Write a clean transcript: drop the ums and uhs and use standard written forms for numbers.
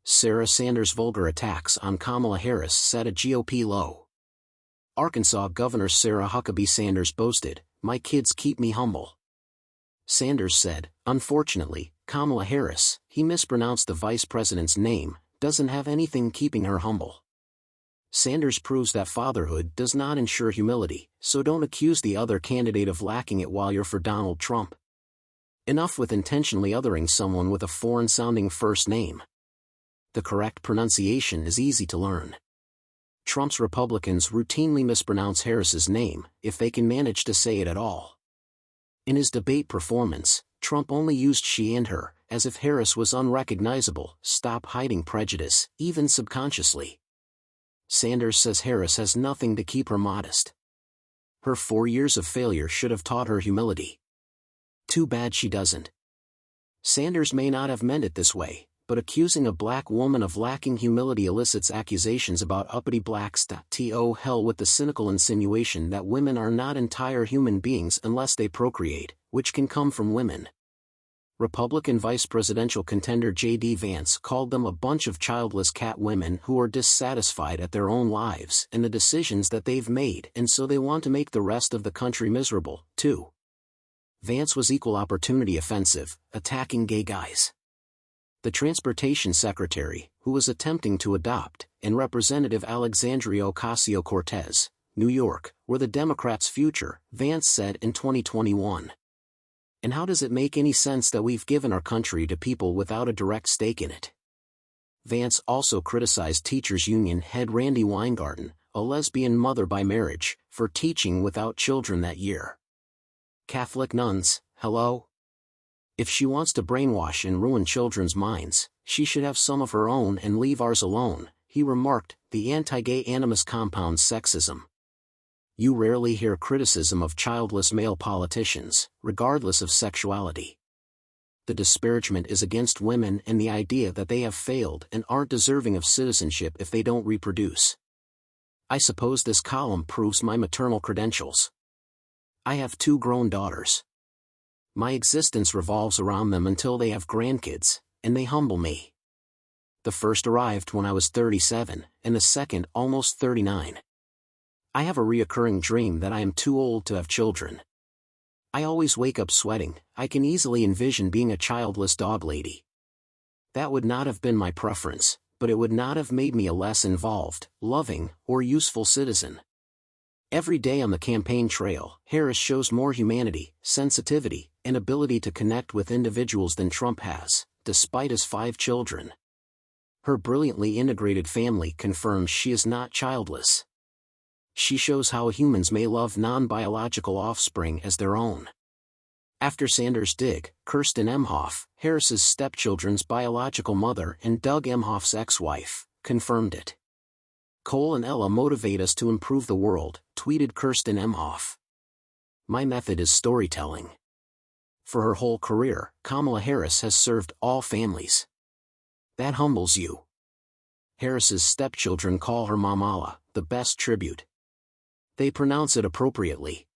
Sarah Sanders' vulgar attacks on Kamala Harris set a GOP low. Arkansas Governor Sarah Huckabee Sanders boasted, "My kids keep me humble." Sanders said, "Unfortunately, Kamala Harris," he mispronounced the vice president's name, "doesn't have anything keeping her humble." Sanders proves that fatherhood does not ensure humility, so don't accuse the other candidate of lacking it while you're for Donald Trump. Enough with intentionally othering someone with a foreign-sounding first name. The correct pronunciation is easy to learn. Trump's Republicans routinely mispronounce Harris's name, if they can manage to say it at all. In his debate performance, Trump only used she and her, as if Harris was unrecognizable. Stop hiding prejudice, even subconsciously. Sanders says Harris has nothing to keep her modest. Her 4 years of failure should have taught her humility. Too bad she doesn't. Sanders may not have meant it this way, but accusing a black woman of lacking humility elicits accusations about uppity blacks. To hell with the cynical insinuation that women are not entire human beings unless they procreate, which can come from women. Republican vice presidential contender J.D. Vance called them a bunch of childless cat women who are dissatisfied at their own lives and the decisions that they've made, and so they want to make the rest of the country miserable, too. Vance was equal opportunity offensive, attacking gay guys. The transportation secretary, who was attempting to adopt, and Representative Alexandria Ocasio-Cortez, New York, were the Democrats' future, Vance said in 2021. And how does it make any sense that we've given our country to people without a direct stake in it? Vance also criticized teachers' union head Randi Weingarten, a lesbian mother by marriage, for teaching without children that year. Catholic nuns, hello? If she wants to brainwash and ruin children's minds, she should have some of her own and leave ours alone, he remarked. The anti-gay animus compounds sexism. You rarely hear criticism of childless male politicians, regardless of sexuality. The disparagement is against women and the idea that they have failed and aren't deserving of citizenship if they don't reproduce. I suppose this column proves my maternal credentials. I have 2 grown daughters. My existence revolves around them until they have grandkids, and they humble me. The first arrived when I was 37, and the second almost 39. I have a reoccurring dream that I am too old to have children. I always wake up sweating. I can easily envision being a childless dog lady. That would not have been my preference, but it would not have made me a less involved, loving, or useful citizen. Every day on the campaign trail, Harris shows more humanity, sensitivity, and ability to connect with individuals than Trump has, despite his 5 children. Her brilliantly integrated family confirms she is not childless. She shows how humans may love non-biological offspring as their own. After Sanders' dig, Kirsten Mhof, Harris's stepchildren's biological mother and Doug Emhoff's ex-wife, confirmed it. Cole and Ella motivate us to improve the world, tweeted Kirsten Mhof. My method is storytelling. For her whole career, Kamala Harris has served all families. That humbles you. Harris's stepchildren call her Mamala, the best tribute. They pronounce it appropriately.